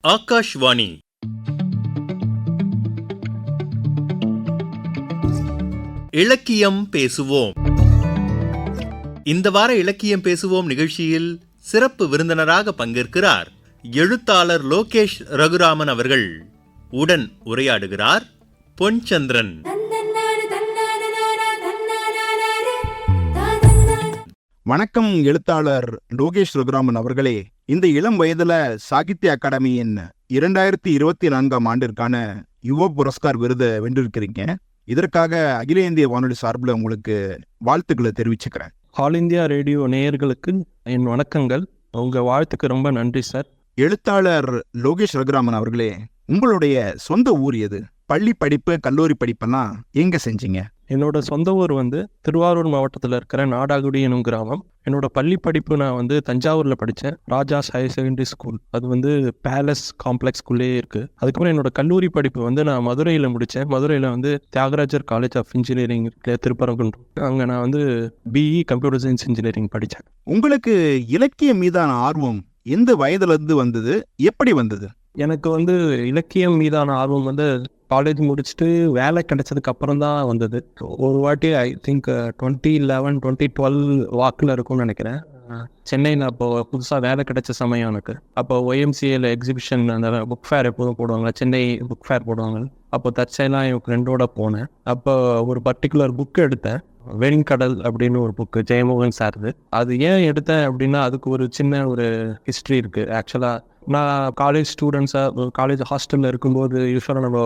ஆகாஷ்வாணி இலக்கியம் பேசுவோம். இந்த வார இலக்கியம் பேசுவோம் நிகழ்ச்சியில் சிறப்பு விருந்தினராக பங்கேற்கிறார் எழுத்தாளர் லோகேஷ் ரகுராமன் அவர்கள். உடன் உரையாடுகிறார் பொன்சந்திரன். வணக்கம் எழுத்தாளர் லோகேஷ் ரகுராமன் அவர்களே. இந்த இளம் வயதுல சாகித்ய அகாடமியின் 2024 ஆண்டிற்கான யுவ புரஸ்கார் விருதை வென்றிருக்கிறீங்க. இதற்காக அகில இந்திய வானொலி சார்பில் உங்களுக்கு வாழ்த்துக்களை தெரிவிச்சுக்கிறேன். ஆல் இந்தியா ரேடியோ நேயர்களுக்கு என் வணக்கங்கள். உங்க வாழ்த்துக்கு ரொம்ப நன்றி சார். எழுத்தாளர் லோகேஷ் ரகுராமன் அவர்களே, உங்களுடைய சொந்த ஊர் எது? பள்ளி படிப்பு, கல்லூரி படிப்பெல்லாம் எங்க செஞ்சீங்க? என்னோட சொந்த ஊர் திருவாரூர் மாவட்டத்தில் இருக்கிற நாடாகுடி எனும் கிராமம். என்னோட பள்ளி படிப்பு நான் தஞ்சாவூரில் படித்தேன், ராஜாஸ் ஹையர் செகண்டரி ஸ்கூல். அது பேலஸ் காம்ப்ளெக்ஸ்குள்ளேயே இருக்குது. அதுக்கப்புறம் என்னோட கல்லூரி படிப்பு நான் மதுரையில் முடித்தேன். மதுரையில் Thiagarajar college of engineering Thiruparankundram. அங்கே நான் பிஇ கம்ப்யூட்டர் சயின்ஸ் இன்ஜினியரிங் படித்தேன். உங்களுக்கு இலக்கியம் மீதான ஆர்வம் எந்த வயதுலேருந்து வந்தது, எப்படி வந்தது? எனக்கு இலக்கியம் மீதான ஆர்வம் காலேஜ் முடிச்சுட்டு வேலை கிடைச்சதுக்கு அப்புறம் தான் வந்தது. ஒரு வாட்டி ஐ திங்க் 2011 2012 வாக்கில் இருக்கும்னு நினைக்கிறேன். சென்னையில் அப்போ புதுசாக வேலை கிடைச்ச சமயம் எனக்கு. அப்போ ஒய்எம்சிஏல எக்ஸிபிஷன், அந்த புக் ஃபேர் எப்போதும் போடுவாங்க, சென்னை புக் ஃபேர் போடுவாங்க. அப்போ தற்செயலாக என் ஃப்ரெண்டோட போனேன். அப்போ ஒரு பர்டிகுலர் புக்கு எடுத்தேன், வெண்கடல் அப்படின்னு ஒரு புக்கு, ஜெயமோகன் சார்து. அது ஏன் எடுத்தேன் அப்படின்னா அதுக்கு ஒரு சின்ன ஒரு ஹிஸ்ட்ரி இருக்குது. ஆக்சுவலாக நான் காலேஜ் ஸ்டூடெண்ட்ஸாக காலேஜ் ஹாஸ்டலில் இருக்கும்போது யூஸ்வலாக நம்ம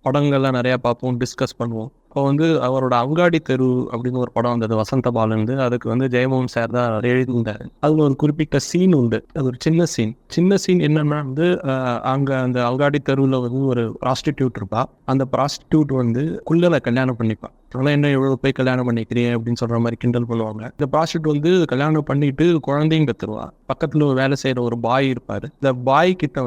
படங்கள்லாம் நிறையா பார்ப்போம், டிஸ்கஸ் பண்ணுவோம். இப்போ அவரோட அங்காடி தெரு அப்படின்னு ஒரு படம் வந்தது வசந்த பாலந்து. அதுக்கு ஜெயமோகன் சார் தான் எழுதியிருந்தார். அதில் ஒரு குறிப்பிட்ட சீன் உண்டு. அது ஒரு சின்ன சீன் என்னன்னா அங்கே அந்த அங்காடி தெருவில் ஒரு ப்ராஸ்டிடியூட் இருப்பா. அந்த ப்ராஸ்டிடியூட் குள்ளனை கல்யாணம் பண்ணிப்பான். அதெல்லாம் என்ன எவ்வளோ போய் கல்யாணம் பண்ணிக்கிறேன் அப்படின்னு சொல்கிற மாதிரி கிண்டல் பண்ணுவாங்க. இந்த ப்ராஸ்டிடியூட் கல்யாணம் பண்ணிட்டு குழந்தையும் பெற்றுருவா. பக்கத்தில் வேலை செய்கிற ஒரு பாய் இருப்பார். இந்த பாய் கிட்ட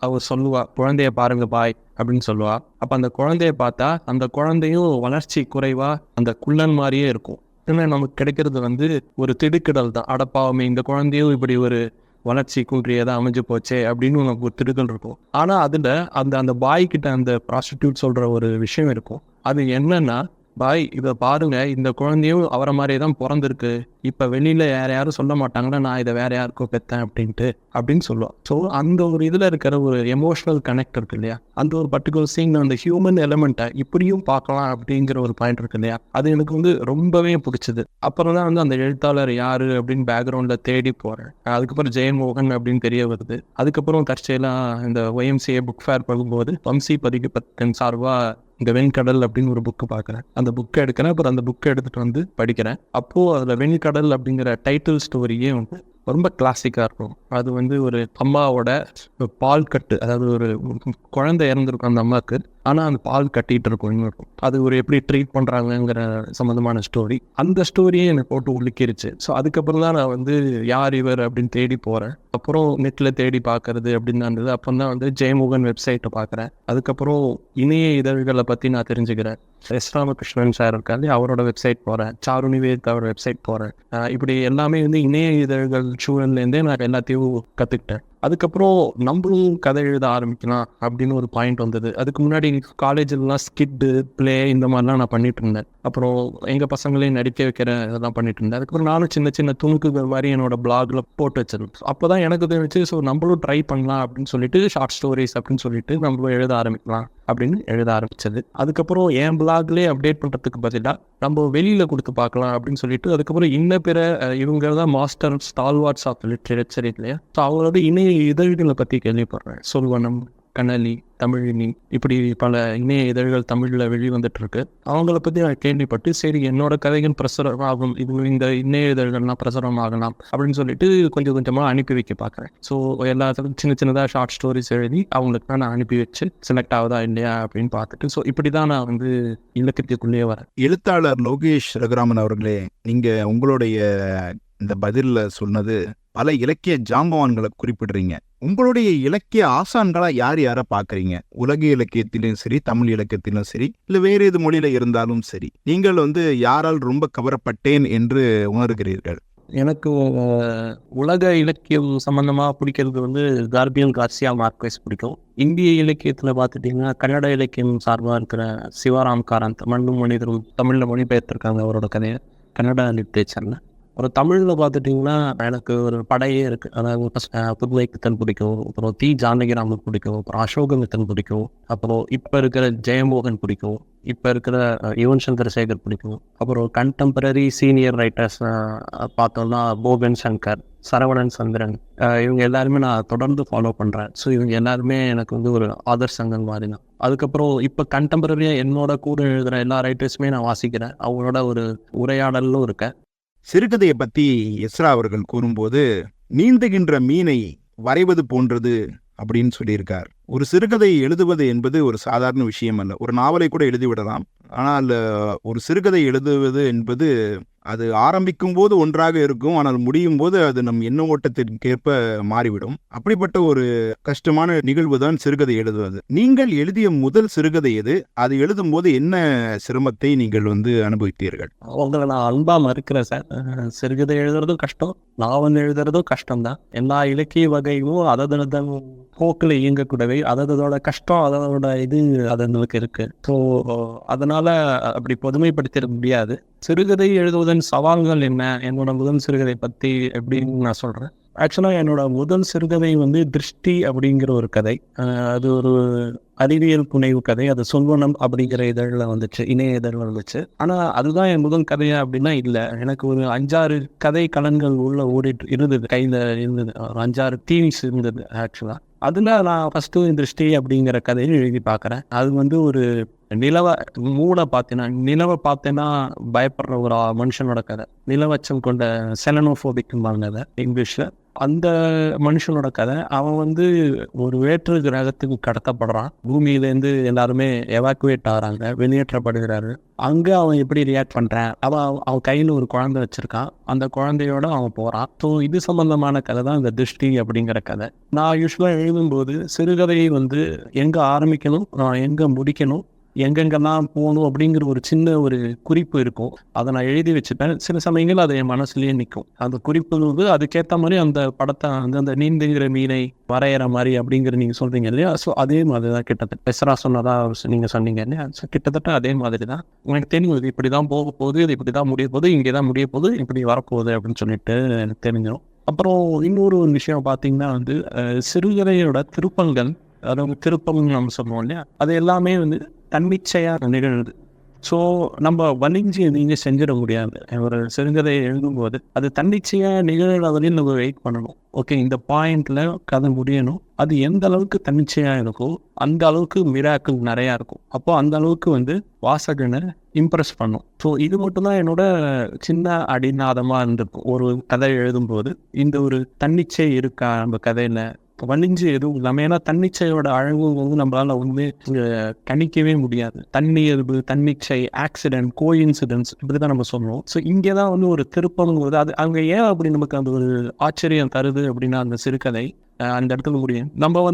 அவர் சொல்லுவா, குழந்தைய பாருங்க பாய் அப்படின்னு சொல்லுவா. அப்போ அந்த குழந்தைய பார்த்தா அந்த குழந்தையும் வளர்ச்சி குறைவா அந்த குள்ளன் மாதிரியே இருக்கும். ஏன்னா நமக்கு கிடைக்கிறது ஒரு திடுக்கிடல் தான். அடப்பாவுமே, இந்த குழந்தையும் இப்படி ஒரு வளர்ச்சி குன்றியதான் அமைஞ்சு போச்சே அப்படின்னு நமக்கு ஒரு திடுக்கல் இருக்கும். ஆனால் அதில் அந்த பாய் கிட்ட அந்த ப்ராஸ்டிடியூட் சொல்கிற ஒரு விஷயம் இருக்கும். அது என்னன்னா, பாய் இதை பாருங்க, இந்த குழந்தையும் அவரை மாதிரியே தான் பிறந்திருக்கு. இப்போ வெளியில் யாரும் சொல்ல மாட்டாங்கன்னா நான் இதை வேற யாருக்கோ பெற்றேன் அப்படின்னு சொல்லுவாள். ஸோ அந்த ஒரு இதில் இருக்கிற ஒரு எமோஷனல் கனெக்ட் இருக்கு இல்லையா, அந்த ஒரு பர்டிகுலர் சீன், அந்த ஹியூமன் எலிமெண்ட்டை இப்படியும் பார்க்கலாம் அப்படிங்கிற ஒரு பாயிண்ட் இருக்கு இல்லையா, அது எனக்கு ரொம்பவே பிடிச்சது. அப்புறம் தான் அந்த எழுத்தாளர் யாரு அப்படின்னு பேக்ரவுண்டில் தேடி போகிறேன். அதுக்கப்புறம் ஜெயமோகன் அப்படின்னு தெரிய வருது. அதுக்கப்புறம் தற்செயலாக இந்த ஒய்எம்சிஏ புக் ஃபேர் போகும்போது வம்சி பதிப்பகத்தின் சார்பாக இந்த வெண்கடல் அப்படின்னு ஒரு புக்கு பார்க்குறேன். அந்த புக்கை எடுக்கிறேன். அப்புறம் அந்த புக்கை எடுத்துகிட்டு படிக்கிறேன். அப்போது அதில் வெண்கடல் அப்படிங்கிற டைட்டில் ஸ்டோரியே ரொம்ப கிளாசிக்காக இருக்கும். அது ஒரு அம்மாவோட பால் கட்டு, அதாவது ஒரு குழந்தை இறந்துருக்கும் அந்த அம்மாவுக்கு, ஆனால் அந்த பால் கட்டிகிட்டு இருக்கும். அது எப்படி ட்ரீட் பண்ணுறாங்கங்கிற சம்மந்தமான ஸ்டோரி. அந்த ஸ்டோரியே எனக்கு போட்டு உலுக்கிருச்சு. ஸோ அதுக்கப்புறம் தான் நான் யார் இவர் அப்படின்னு தேடி போகிறேன். அப்புறம் நெட்டில் தேடி பார்க்கறது அப்படின்னு தான் இருந்தது. அப்புறம் தான் ஜெயமோகன் வெப்சைட்டை பார்க்குறேன். அதுக்கப்புறம் இணைய இதழ்களை பற்றி நான் தெரிஞ்சுக்கிறேன். எஸ் ராமகிருஷ்ணன் சார் இருக்காரு, அவரோட வெப்சைட் போகிறேன். சாரு நிவேத் அவரோட வெப்சைட் போகிறேன். இப்படி எல்லாமே இணைய இதழ்கள் சூழல்லேருந்தே நான் எல்லாத்தையும் கற்றுக்கிட்டேன். அதுக்கப்புறம் நம்மளும் கதை எழுத ஆரம்பிக்கலாம் அப்படின்னு ஒரு பாயிண்ட் வந்தது. அதுக்கு முன்னாடி காலேஜிலலாம் ஸ்கிட்டு, பிளே இந்த மாதிரிலாம் நான் பண்ணிட்டு இருந்தேன். அப்புறம் எங்கள் பசங்களையும் நடிக்க வைக்கிற இதெல்லாம் பண்ணிட்டு இருந்தேன். அதுக்கப்புறம் நானும் சின்ன சின்ன துணுக்குகள் மாதிரி என்னோட பிளாக்ல போட்டு வச்சிருந்தேன். அப்போ தான் எனக்கு தெரிஞ்சு ஸோ நம்மளும் ட்ரை பண்ணலாம் அப்படின்னு சொல்லிட்டு ஷார்ட் ஸ்டோரிஸ் அப்படின்னு சொல்லிட்டு நம்ம எழுத ஆரம்பிக்கலாம் அப்படின்னு எழுத ஆரம்பிச்சது. அதுக்கப்புறம் என் பிளாக்லேயே அப்டேட் பண்ணுறதுக்கு பதிலாக நம்ம வெளியில் கொடுத்து பார்க்கலாம் அப்படின்னு சொல்லிட்டு அதுக்கப்புறம் இன்ன பிற இவங்க தான் மாஸ்டர் ஸ்டால்வார்ட்ஸ் ஆஃப் லிட்ரேச்சர் இல்லையா. ஸோ அவங்களோட இணைய இதழ்களை பற்றி கேள்விப்படுறேன். சொல்வனம், கனலி, தமிழினி, இப்படி பல இணைய இதழ்கள் தமிழில் வெளிவந்துட்டு இருக்கு. அவங்கள பற்றி நான் கேள்விப்பட்டு சரி என்னோட கதைகள் பிரசுரம் ஆகும், இந்த இணைய இதழ்கள்லாம் பிரசுரம் ஆகலாம் அப்படின்னு சொல்லிட்டு கொஞ்சம் கொஞ்சமாக அனுப்பி வைக்க பார்க்குறேன். ஸோ எல்லாத்துக்கும் சின்ன சின்னதாக ஷார்ட் ஸ்டோரிஸ் எழுதி அவங்களுக்கு நான் அனுப்பி வச்சு செலக்ட் ஆகுதா இல்லையா அப்படின்னு பார்த்துட்டு ஸோ இப்படி தான் நான் இலக்கியத்துக்குள்ளேயே வரேன். எழுத்தாளர் லோகேஷ் ரகுராமன் அவர்களே, நீங்கள் உங்களுடைய இந்த பதிலில் சொன்னது பல இலக்கிய ஜாம்பவான்களை குறிப்பிடுறீங்க. உங்களுடைய இலக்கிய ஆசான்களா யாரை பாக்குறீங்க? உலக இலக்கியத்திலும் சரி, தமிழ் இலக்கியத்திலும் சரி, இல்ல வேற எது மொழியில இருந்தாலும் சரி, நீங்கள் யாரால் ரொம்ப கவரப்பட்டேன் என்று உணர்கிறீர்கள்? எனக்கு உலக இலக்கியம் சம்மந்தமாக பிடிக்கிறது வந்து கார்பியல் கார்சியா மார்க்வெஸ் பிடிக்கும். இந்திய இலக்கியத்தில் பார்த்துட்டிங்கன்னா கன்னட இலக்கியம் சார்பாக இருக்கிற சிவாராம் காரந்த் மண்ணும் மனிதரும் தமிழில் மொழிபெயர்த்திருக்காங்க அவரோட கதையை கன்னட லிட்ரேச்சரில். ஒரு தமிழில் பார்த்துட்டிங்கன்னா எனக்கு ஒரு படையே இருக்குது. அதாவது புதுவைப்பித்தன் பிடிக்கும், அப்புறம் தி ஜானகிராமன் பிடிக்கும், அப்புறம் அசோகமித்தன் பிடிக்கும், அப்புறம் இப்போ இருக்கிற ஜெயமோகன் பிடிக்கும், இப்போ இருக்கிற யுவன் சங்கர் சேகர் பிடிக்கும். அப்புறம் கண்டெம்பரரி சீனியர் ரைட்டர்ஸ் பார்த்தோம்னா போகன் சங்கர், சரவணன் சந்திரன், இவங்க எல்லாருமே நான் தொடர்ந்து ஃபாலோ பண்ணுறேன். ஸோ இவங்க எல்லாருமே எனக்கு வந்து ஒரு ஆதர்சங்கள் மாதிரி தான். அதுக்கப்புறம் இப்போ கண்டெம்பரரியாக என்னோட கூட எழுதுகிற எல்லா ரைட்டர்ஸுமே நான் வாசிக்கிறேன். அவங்களோட ஒரு உரையாடலும் இருக்கேன். சிறுகதையை பற்றி எஸ்ரா அவர்கள் கூறும்போது நீந்துகின்ற மீனை வரைவது போன்றது அப்படின்னு சொல்லியிருக்கார். ஒரு சிறுகதை எழுதுவது என்பது ஒரு சாதாரண விஷயம் அல்ல. ஒரு நாவலை கூட எழுதிவிடலாம். ஆனால் ஒரு சிறுகதை எழுதுவது என்பது அது ஆரம்பிக்கும் போது ஒன்றாக இருக்கும், ஆனால் முடியும் போது அது நம் எண்ண ஓட்டத்திற்கேற்ப மாறிவிடும். அப்படிப்பட்ட ஒரு கஷ்டமான நிகழ்வு தான் சிறுகதை எழுதுவது. நீங்கள் எழுதிய முதல் சிறுகதை எது? அது எழுதும் போது என்ன சிரமத்தை நீங்கள் அனுபவித்தீர்கள்? உங்களை நான் அன்பா மறுக்கிறேன் சார். சிறுகதை எழுதுறதும் கஷ்டம், நாவல் எழுதுறதும் கஷ்டம்தான். எல்லா இலக்கிய வகையும் அதோட போக்கில் இயங்கக்கூடவே அதோட கஷ்டம் அதோட இது அதற்கு இருக்கு. ஸோ அதனால அப்படி பொதுமைப்படுத்திட முடியாது. சிறுகதை எழுதுவதன் சவால்கள் என்ன, என்னோட முதல் சிறுகதை பற்றி எப்படின்னு நான் சொல்கிறேன். ஆக்சுவலாக என்னோட முதல் சிறுகதை திருஷ்டி அப்படிங்கிற ஒரு கதை. அது ஒரு அறிவியல் புனைவு கதை. அது சொல்வனம் அப்படிங்கிற இதழில் வந்துச்சு, இணைய இதழில் வந்துச்சு. ஆனால் அதுதான் என் முதல் கதையா அப்படின்னா இல்லை. எனக்கு ஒரு 5-6 கதை கலன்கள் உள்ள ஓடிட்டு இருந்தது, கையில் இருந்தது. ஒரு 5-6 தீம்ஸ் இருந்தது ஆக்சுவலாக. அதில் நான் ஃபஸ்ட்டு திருஷ்டி அப்படிங்கிற கதையை எழுதி பார்க்குறேன். அது ஒரு நிலவை பார்த்தேன்னா பயப்படுற ஒரு மனுஷனோட கதை. நிலவச்சம் கொண்ட செலனோஃபோபிக்பாங்க அதை இங்கிலீஷில். அந்த மனுஷனோட கதை. அவன் ஒரு வேற்று கிரகத்துக்கு கடத்தப்படுறான். பூமியிலேருந்து எல்லாருமே எவாக்குவேட் ஆகிறாங்க, வெளியேற்றப்படுகிறாரு. அங்கே அவன் எப்படி ரியாக்ட் பண்ணுறான், அவன் கையில் ஒரு குழந்தை வச்சுருக்கான், அந்த குழந்தையோட அவன் போகிறான். ஸோ இது சம்மந்தமான கதை தான் இந்த திருஷ்டி அப்படிங்கிற கதை. நான் யூஸ்வலாக எழுதும்போது சிறுகதையை எங்கே ஆரம்பிக்கணும், எங்கே முடிக்கணும், எங்கெங்கெல்லாம் போகணும் அப்படிங்கிற ஒரு சின்ன ஒரு குறிப்பு இருக்கும். அதை நான் எழுதி வச்சுப்பேன். சில சமயங்கள் அது என் மனசுலேயே நிற்கும். அந்த குறிப்பு அதுக்கேற்ற மாதிரி அந்த படத்தை அந்த நீந்துங்கிற மீனை வரைகிற மாதிரி அப்படிங்கிற நீங்கள் சொல்கிறீங்க இல்லையா? ஸோ அதே மாதிரி தான் கிட்டத்தட்ட பெசரா சொன்னதா நீங்கள் சொன்னீங்க இல்லையா? ஸோ கிட்டத்தட்ட அதே மாதிரி தான். எனக்கு தெரியும் இது இப்படி தான் போக போகுது, இது இப்படி தான் முடிய போகுது, இங்கே தான் முடிய போகுது, இப்படி வரப்போகுது அப்படின்னு சொல்லிட்டு எனக்கு தெரிஞ்சிடும். அப்புறம் இன்னொரு விஷயம் பார்த்தீங்கன்னா சிறுகதையோட திருப்பங்கள், அதாவது திருப்பம்னு நம்ம சொல்லுவோம் இல்லையா, அது எல்லாமே தன்னிச்சையாக நிகழ்வுது. ஸோ நம்ம வலிஞ்சு நீங்கள் செஞ்சிட முடியாது. ஒரு சிறுகதையை எழுதும்போது அது தன்னிச்சையாக நிகழ்வதையும் நம்ம வெயிட் பண்ணணும். ஓகே, இந்த பாயிண்டில் கதை முடியணும். அது எந்த அளவுக்கு தன்னிச்சையாக இருக்கோ அந்த அளவுக்கு மிராக்கள் நிறையா இருக்கும். அப்போ அந்த அளவுக்கு வாசகனை இம்ப்ரெஸ் பண்ணும். ஸோ இது மட்டும்தான் என்னோட சின்ன அடிநாதமாக இருந்திருக்கும் ஒரு கதை எழுதும்போது. இந்த ஒரு தன்னிச்சை இருக்கா நம்ம கதையில், வலிஞ்சு எதுவும் இல்லாமல். ஏன்னா தன்னிச்சையோட அழகு நம்மளால கணிக்கவே முடியாது. தன்னியல்பு, தன்னிச்சை, ஆக்சிடென்ட், கோஇன்சிடென்ட்ஸ் இப்படி தான் நம்ம சொல்லுவோம். ஸோ இங்கே தான் ஒரு திருப்பங்கிறது. அது அங்கே ஏன் அப்படி நமக்கு அந்த ஒரு ஆச்சரியம் தருது அப்படின்னா அந்த சிறுகதை அந்த இடத்துல முடியும். நம்ம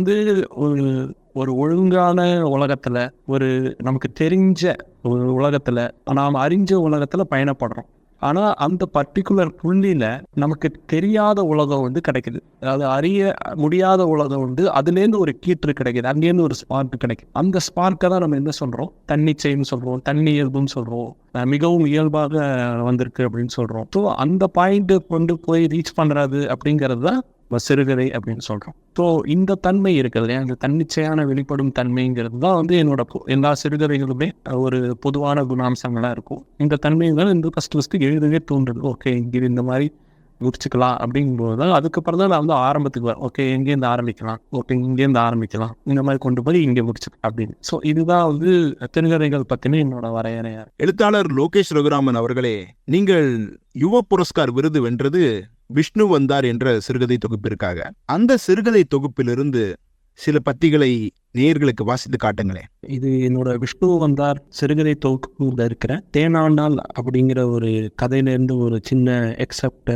ஒரு ஒழுங்கான உலகத்தில், ஒரு நமக்கு தெரிஞ்ச ஒரு உலகத்தில், நாம் அறிஞ்ச உலகத்தில் பயணப்படுறோம். ஆனால் அந்த பர்டிகுலர் புள்ளியில் நமக்கு தெரியாத உலகம் கிடைக்குது. அதாவது அறிய முடியாத உலகம் அதுலேருந்து ஒரு கீற்று கிடைக்குது, அங்கேருந்து ஒரு ஸ்பார்க் கிடைக்குது. அந்த ஸ்பார்க்கை தான் நம்ம என்ன சொல்கிறோம், தன்னிச்சைன்னு சொல்கிறோம், தன்னியல்புன்னு சொல்கிறோம், மிகவும் இயல்பாக வந்திருக்கு அப்படின்னு சொல்கிறோம். ஸோ அந்த பாயிண்ட்டு கொண்டு போய் ரீச் பண்ணுறது அப்படிங்கிறது தான் சிறுகதை அப்படின்னு சொல்கிறோம். ஸோ இந்த தன்மை இருக்குது இல்லையா, இந்த தன்னிச்சையான வெளிப்படும் தன்மைங்கிறது தான் என்னோட எல்லா சிறுகதைகளுமே ஒரு பொதுவான குணாம்சங்களாக இருக்கும். இந்த தன்மைகள் ஃபஸ்ட்டு எழுதவே தோன்றுது. ஓகே, இது இந்த மாதிரி முடிச்சுக்கலாம் அப்படிங்கும்போது தான் அதுக்கப்புறம் தான் நான் ஆரம்பத்துக்கு வரேன். ஓகே, எங்கேருந்து ஆரம்பிக்கலாம், ஓகே இங்கேருந்து ஆரம்பிக்கலாம், இந்த மாதிரி கொண்டு போய் இங்கே முடிச்சுக்கலாம் அப்படின்னு. ஸோ இதுதான் சிறுகதைகள் பற்றின என்னோட வரையறையா. எழுத்தாளர் லோகேஷ் ரகுராமன் அவர்களே, நீங்கள் யுவ புரஸ்கார் விருது வென்றது விஷ்ணு வந்தார் என்ற சிறுகதை தொகுப்பிற்காக. அந்த சிறுகதை தொகுப்பிலிருந்து சில பத்திகளை நேயர்களுக்கு வாசித்து காட்டுங்களேன். இது என்னோட விஷ்ணு வந்தார் சிறுகதை தொகுப்புல இருக்கிற தேனாண்டால் அப்படிங்கிற ஒரு கதையிலேருந்து ஒரு சின்ன எக்ஸப்ட்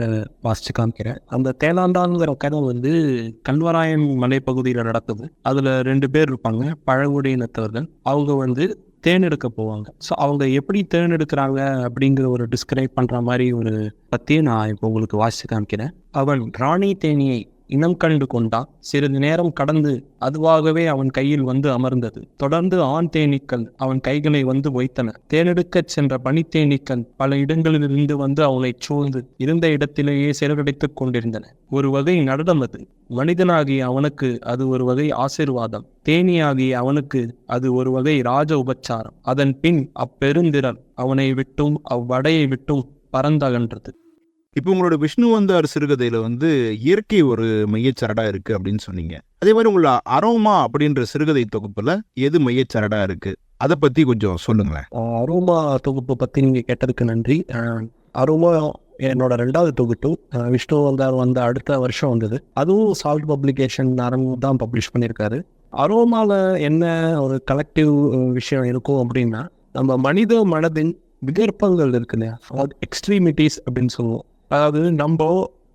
வாசிச்சு காமிக்கிறேன். அந்த தேனாண்டால்ங்கிற கதை கல்வராயன் மலைப்பகுதியில் நடக்குது. அதில் 2 பேர் இருப்பாங்க, பழங்குடியினத்தவர்கள். அவங்க தேர்ந்தெடுக்க போவாங்க. ஸோ அவங்க எப்படி தேர்ந்தெடுக்கிறாங்க அப்படிங்கிற ஒரு டிஸ்கிரைப் பண்ணுற மாதிரி ஒரு பற்றியை நான் இப்போ உங்களுக்கு வாசித்து காமிக்கிறேன். அவன் ராணி தேனியை இனம் கண்டு கொண்டான். சிறிது நேரம் கடந்து அதுவாகவே அவன் கையில் வந்து அமர்ந்தது. தொடர்ந்து ஆண் தேனீக்கள் அவன் கைகளை வந்து வைத்தன. தேனெடுக்கச் சென்ற பனித்தேனீக்கள் பல இடங்களிலிருந்து வந்து அவனை சூழ்ந்து இருந்த இடத்திலேயே சிறகடைத்துக் கொண்டிருந்தன. ஒரு வகை நடனம் அது. மனிதனாகிய அவனுக்கு அது ஒரு வகை ஆசீர்வாதம். தேனியாகிய அவனுக்கு அது ஒரு வகை ராஜ உபச்சாரம். அதன் பின் அப்பெருந்திரள் அவனை விட்டும் அவ்வடையை விட்டும் பறந்தகன்றது. இப்போ உங்களோட விஷ்ணுவந்தார் சிறுகதையில இயற்கை ஒரு மையச்சரடா இருக்கு அப்படின்னு சொன்னீங்க. அதே மாதிரி உங்களோட அரோமா அப்படின்ற சிறுகதை தொகுப்புல எது மையச்சரடா இருக்கு, அதை பத்தி கொஞ்சம் சொல்லுங்களேன். அரோமா தொகுப்பு பத்தி நீங்க கேட்டதுக்கு நன்றி. அரோமா என்னோட 2வது தொகுப்பு. விஷ்ணுவந்தார் அடுத்த வருஷம் வந்தது. அதுவும் சால்ட் பப்ளிகேஷன் தான் பப்ளிஷ் பண்ணியிருக்காரு. அரோமாவில் என்ன ஒரு கலெக்டிவ் விஷயம் இருக்கும் அப்படின்னா, நம்ம மனித மனதின் விகற்பங்கள் இருக்கு இல்லையா, எக்ஸ்ட்ரீமிட்டிஸ் அப்படின்னு சொல்லுவோம். அதாவது நம்ம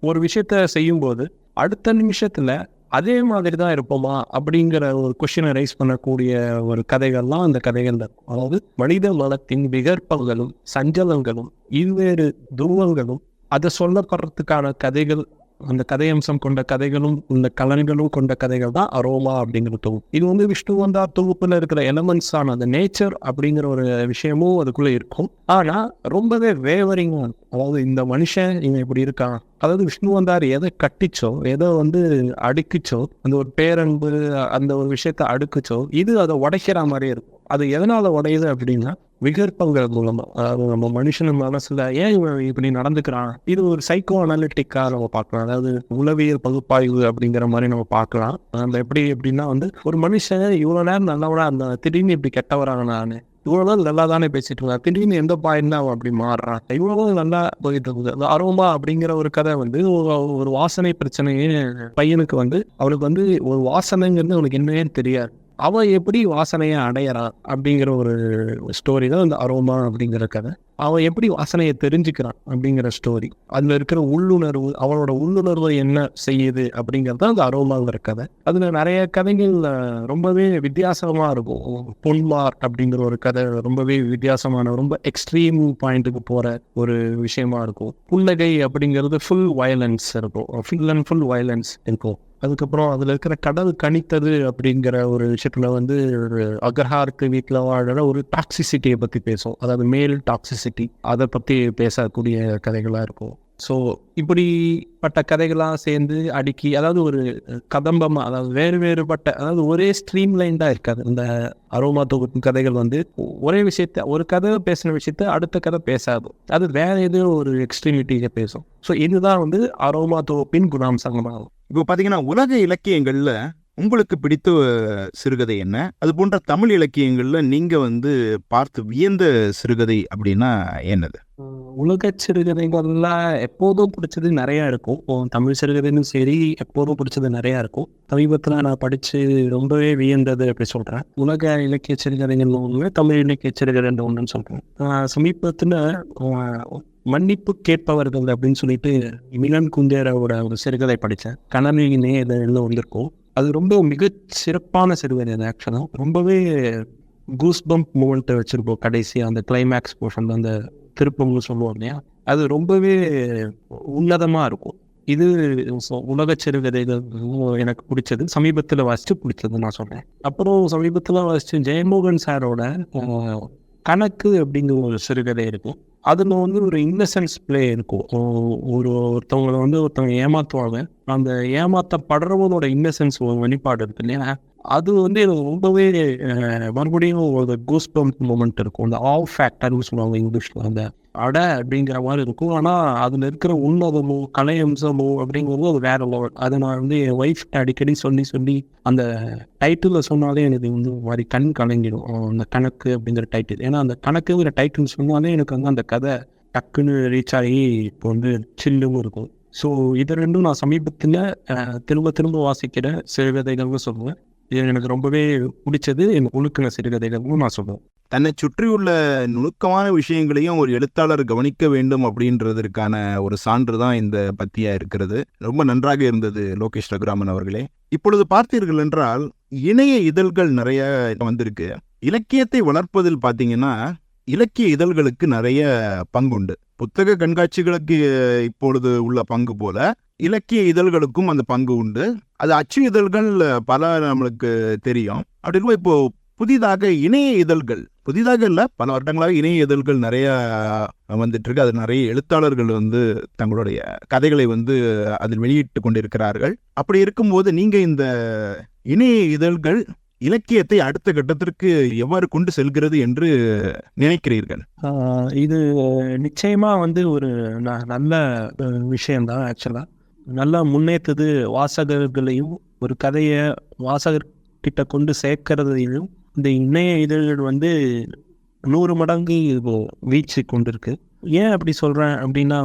ஒரு விஷயத்த செய்யும்போது அடுத்த நிமிஷத்துல அதே மாதிரி தான் இருப்போமா அப்படிங்கிற ஒரு கொஸ்டினை ரைஸ் பண்ணக்கூடிய ஒரு கதைகள்லாம் அந்த கதைகள் இருக்கும். அதாவது மனித மனத்தின் விகற்பங்களும் சஞ்சலங்களும் இருவேறு துருவங்களும் அதை சொல்லப்படுறதுக்கான கதைகள், அந்த கதையம்சம் கொண்ட கதைகளும் இந்த கலன்களும் கொண்ட கதைகள் தான் அரோமா அப்படிங்கிற தொகுப்பு. இது விஷ்ணுவந்தார் தொகுப்புல இருக்கிற எலமெண்ட்ஸ் ஆன அந்த நேச்சர் அப்படிங்கிற ஒரு விஷயமும் அதுக்குள்ள இருக்கும். ஆனா ரொம்பவே வேவரிங்கா இருக்கும். அதாவது இந்த மனுஷன் இவன் இப்படி இருக்கான், அதாவது விஷ்ணுவந்தார் எதை கட்டிச்சோ, எதை அடுக்குச்சோ, அந்த ஒரு பேரன்பு அந்த ஒரு விஷயத்த அடுக்குச்சோ, இது அதை உடைக்கிற மாதிரியே இருக்கும். அது எதனால உடையுது அப்படின்னா விகற்பங்கள் மூலமா. அதாவது நம்ம மனுஷன் மனசுல ஏன் இவன் இப்படி நடந்துக்கிறான், இது ஒரு சைக்கோ அனாலிட்டிக்கா நம்ம பார்க்கலாம். அதாவது உளவியல் பகுப்பாய்வு அப்படிங்கிற மாதிரி நம்ம பார்க்கலாம். அந்த எப்படின்னா ஒரு மனுஷன் இவ்வளவு நேரம் நல்லவனா இருந்தான், திடீர்னு இப்படி கெட்டவரான நானு, இவ்வளவு நாள் நல்லா தானே பேசிட்டு இருந்தான், திடீர்னு எந்த பாயிண்ட் அவன் அப்படி மாறுறான், இவ்வளவு நல்லா போயிட்டு இருக்குது. அந்த அரோமா அப்படிங்கிற ஒரு கதை ஒரு வாசனை பிரச்சனையே பையனுக்கு அவனுக்கு ஒரு வாசனைங்கிறது அவனுக்கு என்னன்னே தெரியாது. அவன் எப்படி வாசனையை அடையறான் அப்படிங்கிற ஒரு ஸ்டோரி தான் இந்த அரோமா அப்படிங்கிற கதை. அவன் எப்படி வாசனையை தெரிஞ்சுக்கிறான் அப்படிங்கிற ஸ்டோரி. அதுல இருக்கிற உள்ளுணர்வு, அவனோட உள்ளுணர்வு என்ன செய்யுது அப்படிங்கிறது தான் அந்த அரோமாங்கிற கதை. அதுல நிறைய கதைகள் ரொம்பவே வித்தியாசமா இருக்கும். பொன்மார் அப்படிங்கிற ஒரு கதை ரொம்பவே வித்தியாசமான, ரொம்ப எக்ஸ்ட்ரீம் பாயிண்ட்டுக்கு போற ஒரு விஷயமா இருக்கும். புன்னகை அப்படிங்கிறது ஃபுல் வயலன்ஸ் இருக்கும், ஃபுல் வயலன்ஸ் இருக்கும். அதுக்கப்புறம் அதுல இருக்கிற கடல் கணித்தது அப்படிங்கிற ஒரு விஷயத்துல ஒரு அகர்ஹாருக்கு வீட்டில் வாழற ஒரு டாக்ஸிசிட்டியை பத்தி பேசும். அதாவது மேல் டாக்ஸிசிட்டி, அதை பத்தி பேசக்கூடிய கதைகளா இருக்கும். ஸோ இப்படிப்பட்ட கதைகளாக சேர்ந்து அடுக்கி, அதாவது ஒரு கதம்பமா, அதாவது வேறுபட்ட, அதாவது ஒரே ஸ்ட்ரீம் லைன் தான் இருக்காது. இந்த அரோமா தொகுப்பு கதைகள் ஒரே விஷயத்த, ஒரு கதை பேசின விஷயத்த அடுத்த கதை பேசாது, அது வேற எதுவும் ஒரு எக்ஸ்ட்ரீமிட்டியை பேசும். ஸோ இதுதான் அரோமா தொகுப்பின் குணாம்சங்கமாகும். இப்போ பாத்தீங்கன்னா உலக இலக்கியங்கள்ல உங்களுக்கு பிடித்த சிறுகதை என்ன? அது போன்ற தமிழ் இலக்கியங்கள்ல நீங்க பார்த்து வியந்த சிறுகதை அப்படின்னா என்னது? உலக சிறுகதைகள்ல எப்போதும் பிடிச்சது நிறைய இருக்கும். தமிழ் சிறுகதைன்னு சரி, எப்போதும் பிடிச்சது நிறைய இருக்கும். சமீபத்தில் நான் படிச்சு ரொம்பவே வியந்தது அப்படி சொல்றேன். உலக இலக்கிய சிறுகதைகள் ஒன்று, தமிழ் இலக்கிய சிறுகதை ஒன்றுன்னு சொல்றேன். சமீபத்தில் மன்னிப்பு கேட்பவர்கள் அப்படின்னு சொல்லிட்டு மிலன் குந்தேராவோட ஒரு சிறுகதை படித்தேன். கனவினே இதில் வந்திருக்கும். அது ரொம்ப மிக சிறப்பான சிறுகதை. அது ஆக்சுவலாக ரொம்பவே கூஸ்பம்ப் மூமெண்ட்டை வச்சிருக்கோம். கடைசி அந்த கிளைமேக்ஸ் போர்ஷன், அந்த திருப்பம்னு சொல்லுவோம் இல்லையா, அது ரொம்பவே உன்னதமாக இருக்கும். இது உலக சிறுகதைகள் எனக்கு பிடிச்சது, சமீபத்தில் வாசித்து பிடிச்சது நான் சொன்னேன். அப்புறம் சமீபத்தில் வாசித்து ஜெயமோகன் சாரோட கணக்கு அப்படிங்கிற ஒரு சிறுகதை இருக்கும். அதில் ஒரு இன்னசென்ஸ் பிளே இருக்கும். ஒருத்தவங்களை ஒருத்தவங்க ஏமாற்றுவாங்க, அந்த ஏமாற்றப்படுறவங்களோட இன்னசென்ஸ் ஒரு வெளிப்பாடு இருக்கு இல்லையா, அது எனக்கு ரொம்பவே மறுபடியும் ஒரு கூஸ்பம்ப் மூமெண்ட் இருக்கும். அந்த ஆவ் ஃபேக்டர்னு சொல்லுவாங்க இங்கிலீஷில், அந்த அடை அப்படிங்கிற மாதிரி இருக்கும். ஆனால் அதில் இருக்கிற உன்னதமோ கலை அம்சமோ அப்படிங்கிறது அது வேற லெவல். அதை நான் என் ஒய்ஃப்கிட்ட அடிக்கடி சொல்லி அந்த டைட்டில் சொன்னாலே எனக்கு மாதிரி கண் கலங்கிடும். அந்த கணக்கு அப்படிங்கிற டைட்டில், ஏன்னா அந்த கணக்குங்கிற டைட்டில் சொன்னாலே எனக்கு அந்த கதை டக்குன்னு ரீச் ஆகி இப்போ சில்லும் இருக்கும். ஸோ இது ரெண்டும் நான் சமீபத்தில் திரும்ப வாசிக்கிற சிறுகதைகள்னு சொல்லுவேன். இது எனக்கு ரொம்பவே பிடிச்சது. எனக்கு ஒழுக்கின சிறுகதைகள்னு நான் சொல்லுவேன். தன்னை சுற்றியுள்ள நுணுக்கமான விஷயங்களையும் ஒரு எழுத்தாளர் கவனிக்க வேண்டும் அப்படின்றதற்கான ஒரு சான்று தான் இந்த பத்தியா இருக்கிறது. ரொம்ப நன்றாக இருந்தது லோகேஷ் ரகுராமன் அவர்களே. இப்பொழுது பார்த்தீர்கள் என்றால் இணைய இதழ்கள் நிறைய வந்திருக்கு. இலக்கியத்தை வளர்ப்பதில் பார்த்தீங்கன்னா இலக்கிய இதழ்களுக்கு நிறைய பங்குண்டு. புத்தக கண்காட்சிகளுக்கு இப்பொழுது உள்ள பங்கு போல இலக்கிய இதழ்களுக்கும் அந்த பங்கு உண்டு. அது அச்சு இதழ்கள் பல நம்மளுக்கு தெரியும். அப்படி இருக்கும் இப்போ புதிதாக இணைய இதழ்கள், புதிதாக இல்லை பல வருடங்களாக இணைய இதழ்கள் நிறைய வந்துட்டு இருக்கு. அது நிறைய எழுத்தாளர்கள் தங்களுடைய கதைகளை அதில் வெளியிட்டு கொண்டிருக்கிறார்கள். அப்படி இருக்கும்போது நீங்க இந்த இணைய இதழ்கள் இலக்கியத்தை அடுத்த கட்டத்திற்கு எவ்வாறு கொண்டு செல்கிறது என்று நினைக்கிறீர்கள்? இது நிச்சயமா ஒரு நல்ல விஷயம்தான். ஆக்சுவலா நல்லா முன்னேற்றது. வாசகர்களையும் ஒரு கதையை வாசகர்கிட்ட கொண்டு சேர்க்கறதையும் இந்த இணைய இதழ்கள் 100 மடங்கு வீழ்ச்சி கொண்டிருக்கு. ஏன் அப்படி சொல்கிறேன் அப்படின்னா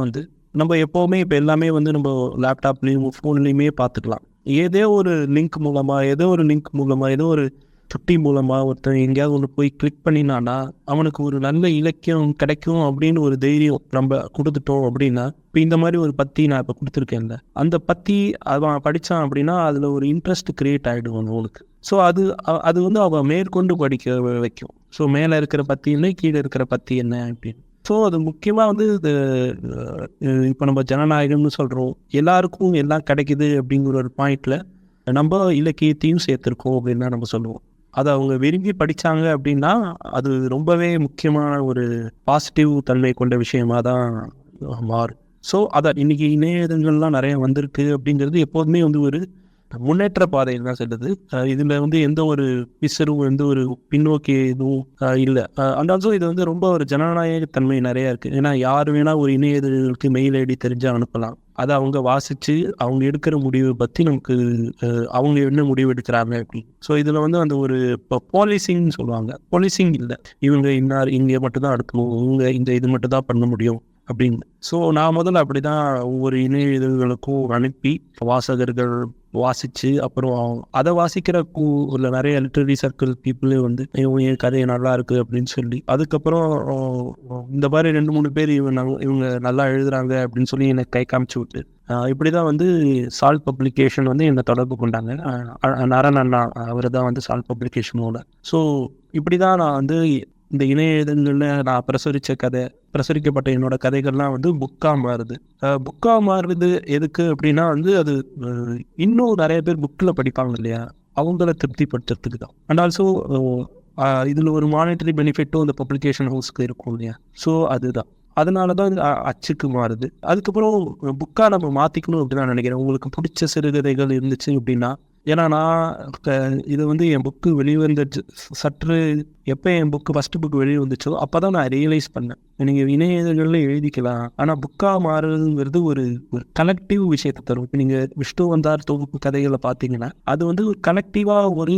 நம்ம எப்போவுமே இப்போ எல்லாமே நம்ம லேப்டாப்லேயும் ஃபோன்லேயுமே பார்த்துக்கலாம். ஏதோ ஒரு லிங்க் மூலமாக ஏதோ ஒரு சுட்டி மூலமாக ஒருத்தன் எங்கேயாவது ஒன்று போய் கிளிக் பண்ணினானா அவனுக்கு ஒரு நல்ல இலக்கியம் கிடைக்கும் அப்படின்னு ஒரு தைரியம் நம்ம கொடுத்துட்டோம் அப்படின்னா, இப்போ இந்த மாதிரி ஒரு பத்தி நான் இப்போ கொடுத்துருக்கேன்ல, அந்த பத்தி அவன் படித்தான் அப்படின்னா அதில் ஒரு இன்ட்ரெஸ்ட் கிரியேட் ஆகிடும் அவனுக்கு. ஸோ அது அவன் மேற்கொண்டு படிக்க வைக்கும். ஸோ மேலே இருக்கிற பத்தி என்ன, கீழே இருக்கிற பத்தி என்ன அப்படின்னு. ஸோ அது முக்கியமாக இது இப்போ நம்ம ஜனநாயகம்னு சொல்கிறோம், எல்லாருக்கும் எல்லாம் கிடைக்குது அப்படிங்கிற ஒரு பாயிண்டில் நம்ம இலக்கியத்தையும் சேர்த்துருக்கோம் அப்படின்னு தான் நம்ம சொல்லுவோம். அதை அவங்க விரும்பி படித்தாங்க அப்படின்னா அது ரொம்பவே முக்கியமான ஒரு பாசிட்டிவ் தன்மை கொண்ட விஷயமாக தான் மாறும். ஸோ அதை இன்றைக்கி இணையதங்கள்லாம் நிறைய வந்திருக்கு அப்படிங்கிறது எப்போதுமே ஒரு முன்னேற்ற பாதையில் தான் செல்லுது. இதில் எந்த ஒரு பிசரும் எந்த ஒரு பின்னோக்கி எதுவும் இல்லை. அண்ட் ஆல்சோ இது ரொம்ப ஒரு ஜனநாயகத்தன்மை நிறையா இருக்குது. ஏன்னா யார் வேணால் ஒரு இணையதளுக்கு மெயில் ஐடி தெரிஞ்சு அனுப்பலாம். அதை அவங்க வாசித்து அவங்க எடுக்கிற முடிவை பற்றி நமக்கு அவங்க என்ன முடிவு எடுக்கிறாங்க அப்படி. ஸோ இதில் அந்த ஒரு இப்போ பாலிசிங்னு சொல்லுவாங்க. பாலிசிங் இல்லை, இவங்க இன்னார் இங்கே மட்டும்தான் அடுக்கணும், இவங்க இது மட்டும் தான் பண்ண முடியும் அப்படின்னு. ஸோ நான் முதல்ல அப்படி தான் ஒவ்வொரு இணைய இதழ்களுக்கும் அனுப்பி வாசகர்கள் வாசித்து, அப்புறம் அதை வாசிக்கிற உள்ள நிறைய லிட்டரரி சர்க்கிள் பீப்புளே இவங்க கதை நல்லா இருக்குது அப்படின்னு சொல்லி, அதுக்கப்புறம் இந்த மாதிரி 2-3 பேர் இவங்க நல்லா எழுதுறாங்க அப்படின்னு சொல்லி எனக்கு கை காமிச்சு விட்டு, இப்படி தான் சால்ட் பப்ளிகேஷன் என்னை தொடர்பு கொண்டாங்க. நரன் அண்ணா அவர் தான் சால்ட் பப்ளிகேஷனோட. ஸோ இப்படி தான் நான் இந்த இணைய இதழ்களில் நான் பிரசுரிக்கப்பட்ட என்னோட கதைகள்லாம் புக்காக மாறுது. புக்காக மாறுது எதுக்கு அப்படின்னா அது இன்னும் நிறைய பேர் புக்கில் படிப்பாங்க இல்லையா, அவங்கள திருப்திப்படுத்துறதுக்கு தான். அண்ட் ஆல்சோ இதில் ஒரு மானிட்டரி பெனிஃபிட்டும் இந்த பப்ளிகேஷன் ஹவுஸ்க்கு இருக்கும் இல்லையா. ஸோ அதுதான், அதனால தான் அச்சுக்கு மாறுது. அதுக்கப்புறம் புக்காக நம்ம மாற்றிக்கணும் அப்படின்னு நான் நினைக்கிறேன். உங்களுக்கு பிடிச்ச சிறுகதைகள் இருந்துச்சு அப்படின்னா, ஏன்னா நான் இது என் புக்கு வெளிவந்த சற்று எப்போ என் புக்கு ஃபஸ்ட்டு புக்கு வெளியே வந்துச்சோ அப்போ தான் நான் ரியலைஸ் பண்ணேன், நீங்கள் இணையதழில் எழுதிக்கலாம், ஆனால் புக்காக மாறுறதுங்கிறது ஒரு கலெக்டிவ் விஷயத்தை தரும். இப்போ நீங்கள் விஷ்ணுவந்தார் தொகுப்பு கதைகளை பார்த்தீங்கன்னா அது ஒரு கலெக்டிவாக ஒரு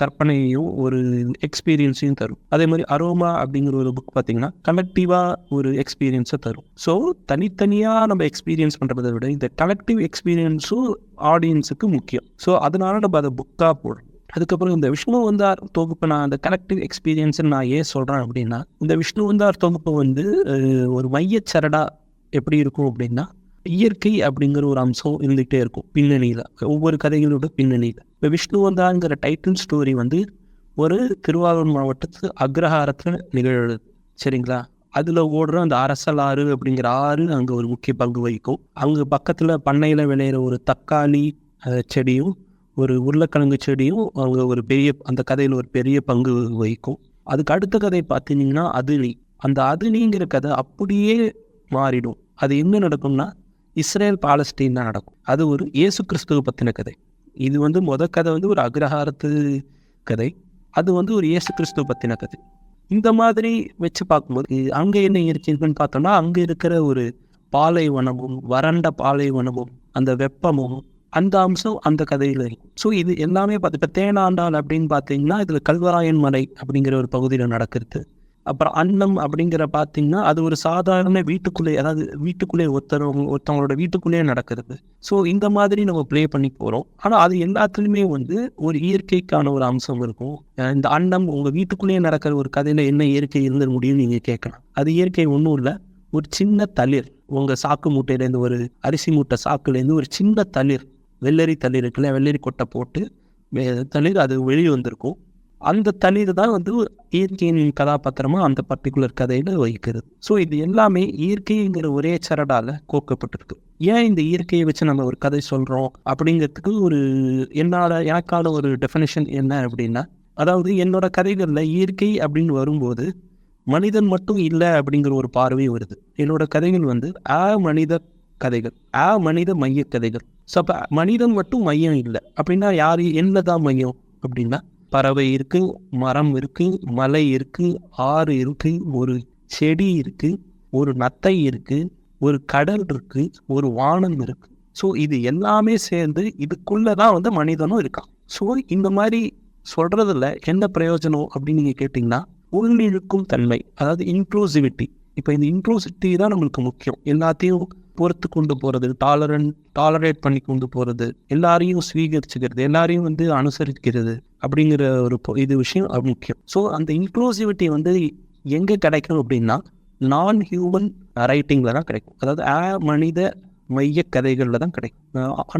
கற்பனையும் ஒரு எக்ஸ்பீரியன்ஸையும் தரும். அதே மாதிரி அரோமா அப்படிங்கிற ஒரு புக் பார்த்தீங்கன்னா கலெக்டிவாக ஒரு எக்ஸ்பீரியன்ஸை தரும். ஸோ தனித்தனியாக நம்ம எக்ஸ்பீரியன்ஸ் பண்ணுறதை விட இந்த கலெக்டிவ் எக்ஸ்பீரியன்ஸும் ஆடியன்ஸுக்கு முக்கியம். ஸோ அதனால நம்ம அதை புக்காக போடுறோம். அதுக்கப்புறம் இந்த விஷ்ணுவந்தார் தொகுப்பு நான் அந்த கலெக்டிவ் எக்ஸ்பீரியன்ஸ்ன்னு நான் ஏன் சொல்கிறேன் அப்படின்னா, இந்த விஷ்ணுவந்தார் தொகுப்பு ஒரு மையச்சரடா எப்படி இருக்கும் அப்படின்னா, இயற்கை அப்படிங்கிற ஒரு அம்சம் இருந்துகிட்டே இருக்கும் பின்னணியில், ஒவ்வொரு கதைகளோட பின்னணியில். இப்போ விஷ்ணுவந்தாங்கிற டைட்டில் ஸ்டோரி ஒரு திருவாரூர் மாவட்டத்து அக்ரஹாரத்தில் நிகழ்வு, சரிங்களா. அதில் ஓடுற அந்த அரசலாறு அப்படிங்கிற ஆறு அங்கே ஒரு முக்கிய பங்கு வகிக்கும். அங்கே பக்கத்தில் பண்ணையில் விளையிற ஒரு தக்காளி செடியும் ஒரு உருளைக்கிழங்கு செடியும் அங்கே ஒரு பெரிய, அந்த கதையில் ஒரு பெரிய பங்கு வகிக்கும். அதுக்கு அடுத்த கதை பார்த்தீங்கன்னா அதினி. அந்த அதினிங்கிற கதை அப்படியே மாறிடும். அது என்ன நடக்கும்னா இஸ்ரேல் பாலஸ்தீன் தான் நடக்கும். அது ஒரு இயேசு கிறிஸ்துவை பற்றின கதை. இது மொதல் கதை ஒரு அக்ரஹாரத்து கதை, அது ஒரு இயேசு கிறிஸ்துவை பற்றின கதை. இந்த மாதிரி வச்சு பார்க்கும்போது அங்கே என்ன இருக்குன்னு பார்த்தோம்னா, அங்கே இருக்கிற ஒரு பாலைவனமும் வறண்ட பாலைவனமும் அந்த வெப்பமும் அந்த அம்சம் அந்த கதையில் இருக்கும். ஸோ இது எல்லாமே பார்த்து இப்போ தேனாண்டாள் அப்படின்னு பார்த்தீங்கன்னா இதில் கல்வராயன் மலை அப்படிங்கிற ஒரு பகுதியில் நடக்கிறது. அப்புறம் அன்னம் அப்படிங்கிற பார்த்தீங்கன்னா அது ஒரு சாதாரண வீட்டுக்குள்ளே, அதாவது வீட்டுக்குள்ளே ஒருத்தவங்களோட வீட்டுக்குள்ளேயே நடக்கிறது. ஸோ இந்த மாதிரி நம்ம ப்ளே பண்ணி போகிறோம். ஆனால் அது எல்லாத்துலேயுமே ஒரு இயற்கைக்கான ஒரு அம்சம் இருக்கும். இந்த அன்னம் உங்கள் வீட்டுக்குள்ளேயே நடக்கிற ஒரு கதையில் என்ன இயற்கை இருந்துட முடியும்னு நீங்கள் கேட்கலாம். அது இயற்கை ஒன்றும் இல்லை, ஒரு சின்ன தளிர், உங்கள் சாக்கு மூட்டையிலேருந்து ஒரு அரிசி மூட்டை சாக்குலேருந்து ஒரு சின்ன தளிர், வெள்ளரி தளிர் இருக்குல்ல, வெள்ளரி கொட்டை போட்டு தளிர் அது வெளியே வந்திருக்கும். அந்த தளிர் தான் வந்து இயற்கையின் கதாபாத்திரமா அந்த பர்டிகுலர் கதையில வகிக்கிறது. ஸோ இது எல்லாமே இயற்கைங்கிற ஒரே சரடால கோர்க்கப்பட்டிருக்கு. ஏன் இந்த இயற்கையை வச்சு நம்ம ஒரு கதை சொல்றோம் அப்படிங்கிறதுக்கு எனக்கான ஒரு டெஃபினேஷன் என்ன அப்படின்னா, அதாவது என்னோட கதைகள்ல இயற்கை அப்படின்னு வரும்போது மனிதன் மட்டும் இல்லை அப்படிங்கிற ஒரு பார்வை வருது. என்னோட கதைகள் வந்து மனித கதைகள், மனித மைய கதைகள். ஸோ அப்போ மனிதன் மட்டும் மையம் இல்லை அப்படின்னா என்னதான் மையம் அப்படின்னா, பறவை இருக்கு, மரம் இருக்கு, மலை இருக்கு, ஆறு இருக்கு, ஒரு செடி இருக்கு, ஒரு நத்தை இருக்கு, ஒரு கடல் இருக்கு, ஒரு வானம் இருக்கு. ஸோ இது எல்லாமே சேர்ந்து இதுக்குள்ளதான் வந்து மனிதனும் இருக்கான். ஸோ இந்த மாதிரி சொல்றதுல என்ன பிரயோஜனம் அப்படின்னு நீங்க கேட்டீங்கன்னா, உள்ளிழுக்கும் தன்மை, அதாவது இன்க்ளூசிவிட்டி. இப்போ இந்த இன்க்ளூசிவிட்டி தான் நம்மளுக்கு முக்கியம். எல்லாத்தையும் பொறுத்து கொண்டு போகிறது, டாலரேட் பண்ணி கொண்டு போகிறது, எல்லாரையும் ஸ்வீகரிச்சுக்கிறது, எல்லாரையும் வந்து அனுசரிக்கிறது அப்படிங்கிற ஒரு விஷயம் முக்கியம். ஸோ அந்த இன்க்ளூசிவிட்டி வந்து எங்கே கிடைக்கும் அப்படின்னா, நான் ஹியூமன் ரைட்டிங்கில் தான் கிடைக்கும். அதாவது மனித மைய கதைகளில் தான் கிடைக்கும்.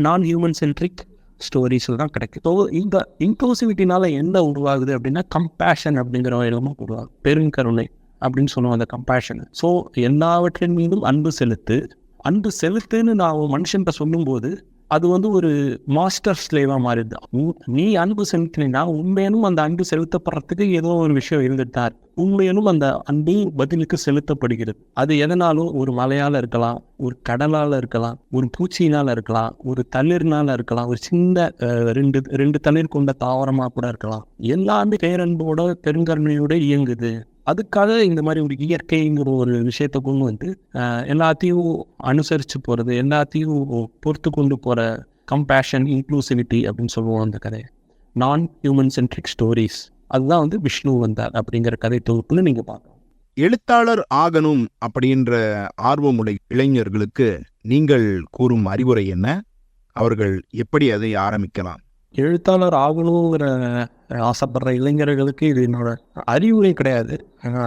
நான் ஹியூமன் சென்ட்ரிக் ஸ்டோரிஸில் தான் கிடைக்கும். ஸோ இந்த இன்க்ளூசிவிட்டினால என்ன உருவாகுது அப்படின்னா, கம்பேஷன் அப்படிங்கிற இடமும் உருவாகும். பெருங்கருணை அப்படின்னு சொல்லுவோம் அந்த கம்பேஷன். ஸோ எல்லாவற்றின் மீதும் அன்பு செலுத்துன்னு நான் மனுஷன்கிட்ட சொல்லும்போது அது வந்து ஒரு மாஸ்டர் ஸ்லேவாக மாறிடுது. நீ அன்பு செலுத்தினா உண்மையனும் அந்த அன்பு செலுத்தப்படுறதுக்கு ஏதோ ஒரு விஷயம் இருந்துட்டார். உண்மையனும் அந்த அன்பு பதிலுக்கு செலுத்தப்படுகிறது. அது எதனாலும் ஒரு மலையால் இருக்கலாம், ஒரு கடலால் இருக்கலாம், ஒரு பூச்சியினால் இருக்கலாம், ஒரு தளிர்னால இருக்கலாம், ஒரு சின்ன ரெண்டு தளிர் கொண்ட தாவரமாக கூட இருக்கலாம். எல்லாமே பேரன்போட பெருங்கருணையோட இயங்குது. அதுக்காக இந்த மாதிரி ஒரு இயற்கைங்கிற ஒரு விஷயத்தை கொண்டு வந்து எல்லாத்தையும் அனுசரித்து போகிறது, எல்லாத்தையும் பொறுத்து கொண்டு போகிற கம்பேஷன், இன்க்ளூசிவிட்டி அப்படின்னு சொல்லுவோம் அந்த கதையை. நான் ஹியூமன் சென்ட்ரிக் ஸ்டோரிஸ், அதுதான் வந்து விஷ்ணு வந்தார் அப்படிங்கிற கதை தொகுப்புல நீங்கள் பார்க்கலாம். எழுத்தாளர் ஆகணும் அப்படின்ற ஆர்வமுடைய இளைஞர்களுக்கு நீங்கள் கூறும் அறிவுரை என்ன? அவர்கள் எப்படி அதை ஆரம்பிக்கலாம்? எழுத்தாளர் ஆகணுங்கிற ஆசைப்படுற இளைஞர்களுக்கு இது என்னோட அறிவுரை கிடையாது.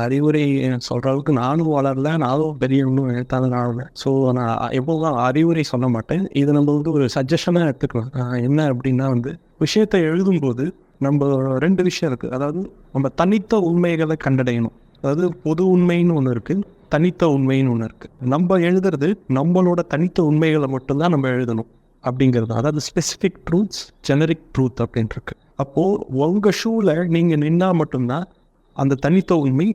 அறிவுரை சொல்கிற அளவுக்கு நானும் வளரல, நானும் பெரிய ஒன்றும் எழுத்தாளர் ஆகலை. ஸோ நான் எப்போதும் அறிவுரை சொல்ல மாட்டேன். இது நம்ம வந்து ஒரு சஜஷனாக எடுத்துக்கலாம். என்ன அப்படின்னா வந்து, விஷயத்தை எழுதும்போது நம்ம 2 விஷயம் இருக்குது. அதாவது நம்ம தனித்த உண்மைகளை கண்டடையணும். அதாவது பொது உண்மைன்னு ஒன்று இருக்குது, தனித்த உண்மைன்னு ஒன்று இருக்குது. நம்ம எழுதுறது நம்மளோட தனித்த உண்மைகளை மட்டும்தான் நம்ம எழுதணும் அப்படிங்கிறது. அதாவது ஸ்பெசிஃபிக் ட்ரூத்ஸ், ஜெனரிக் ட்ரூத் அப்படின்ட்டு இருக்கு. அப்போது உங்கள் ஷூவில் நீங்கள் நின்னா மட்டும்தான் அந்த தனித்த உண்மை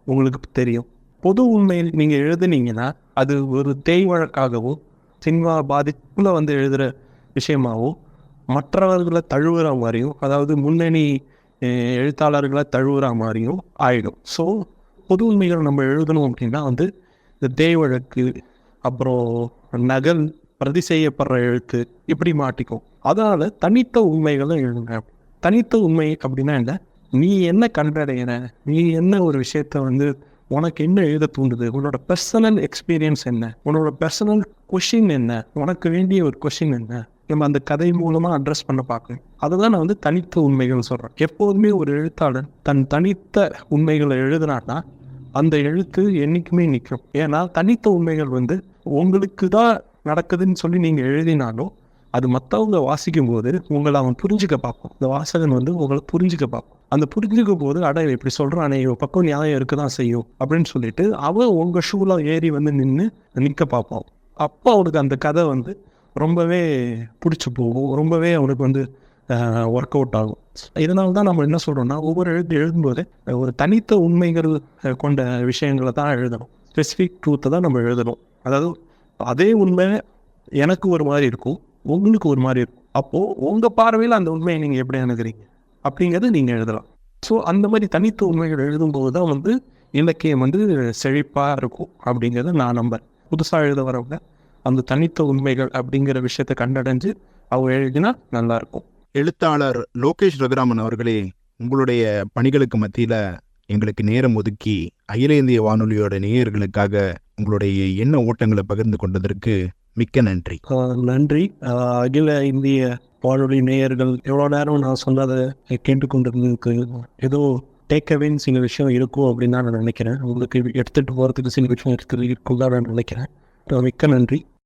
உங்களுக்கு தெரியும். பொது உண்மையில் நீங்கள் எழுதுனீங்கன்னா அது ஒரு தேய் வழக்காகவோ, சினிமா பாதிப்புல வந்து எழுதுகிற விஷயமாகவும், மற்றவர்களை தழுவுற மாதிரியும், அதாவது முன்னணி எழுத்தாளர்களை தழுவுற மாதிரியும் ஆயிடும். ஸோ பொது உண்மைகளை நம்ம எழுதணும் அப்படின்னா வந்து இந்த தேய் வழக்கு, அப்புறம் நகல், பிரதி செய்யப்படுற எழுத்து இப்படி மாட்டிக்கும். அதனால தனித்த உண்மைகளை எழுதுங்க. தனித்த உண்மை அப்படின்னா என்ன? நீ என்ன கண்டடைகிற, நீ என்ன ஒரு விஷயத்த வந்து உனக்கு என்ன எழுத தூண்டுது, உன்னோட பர்சனல் எக்ஸ்பீரியன்ஸ் என்ன, உன்னோட பர்சனல் கொஷின் என்ன, உனக்கு வேண்டிய ஒரு கொஷின் என்ன, நம்ம அந்த கதை மூலமாக அட்ரஸ் பண்ண பார்க்கணும். அதுதான் நான் வந்து தனித்த உண்மைகள் சொல்கிறேன். எப்போதுமே ஒரு எழுத்தாளர் தன் தனித்த உண்மைகளை எழுதுனான்னா அந்த எழுத்து என்றைக்குமே நிற்கும். ஏன்னா தனித்த உண்மைகள் வந்து உங்களுக்கு தான் நடக்குதுன்னு சொல்லி நீங்கள் எழுதினாலும் அது மற்றவங்க வாசிக்கும் போது உங்களை அவன் புரிஞ்சுக்க பார்ப்போம். இந்த வாசகன் வந்து உங்களை புரிஞ்சுக்க பார்ப்போம். அந்த புரிஞ்சுக்க போது இப்படி சொல்கிறானே, பக்கம் நியாயம் இருக்க தான் செய்யும் அப்படின்னு சொல்லிட்டு அவன் உங்கள் ஷூவில் ஏறி வந்து நிற்க பார்ப்போம். அப்போ அவனுக்கு அந்த கதை வந்து ரொம்பவே பிடிச்சி போகும், ரொம்பவே அவனுக்கு வந்து ஒர்க் அவுட் ஆகும். இதனால தான் நம்ம என்ன சொல்கிறோம்னா, ஒவ்வொரு எழுதும்போது ஒரு தனித்த உண்மைகள் கொண்ட விஷயங்களை தான் எழுதணும். ஸ்பெசிஃபிக் ட்ரூத்தை தான் நம்ம எழுதணும். அதாவது அதே உண்மை எனக்கு ஒரு மாதிரி இருக்கும், உங்களுக்கு ஒரு மாதிரி இருக்கும். அப்போது உங்கள் பார்வையில் அந்த உண்மையை நீங்கள் எப்படி அணுகிறீங்க அப்படிங்கிறது நீங்கள் எழுதலாம். ஸோ அந்த மாதிரி தனித்த உண்மைகள் எழுதும்போது தான் வந்து இலக்கியம் வந்து செழிப்பாக இருக்கும் அப்படிங்கிறத நான் நம்புறேன். புதுசாக எழுத வரவங்க அந்த தனித்த உண்மைகள் அப்படிங்கிற விஷயத்தை கண்டடைஞ்சு அவங்க எழுதினா நல்லாயிருக்கும். எழுத்தாளர் லோகேஷ் ரகுராமன் அவர்களே, உங்களுடைய பணிகளுக்கு மத்தியில் எங்களுக்கு நேரம் ஒதுக்கி அகில இந்திய வானொலியோட நேயர்களுக்காக உங்களுடைய எண்ண ஓட்டங்களை பகிர்ந்து கொண்டதற்கு மிக்க நன்றி. நன்றி. அகில இந்திய வானொலி நேயர்கள் எவ்வளோ நேரம் நான் சொன்னதை கேட்டுக்கொண்டிருந்ததுக்கு ஏதோ டேக்அவேன்னு சில விஷயம் இருக்கும் அப்படின்னு தான் நான் நினைக்கிறேன். உங்களுக்கு எடுத்துகிட்டு போகிறதுக்கு சில விஷயம் இருக்குன்னு தான் நான் நினைக்கிறேன். மிக்க நன்றி.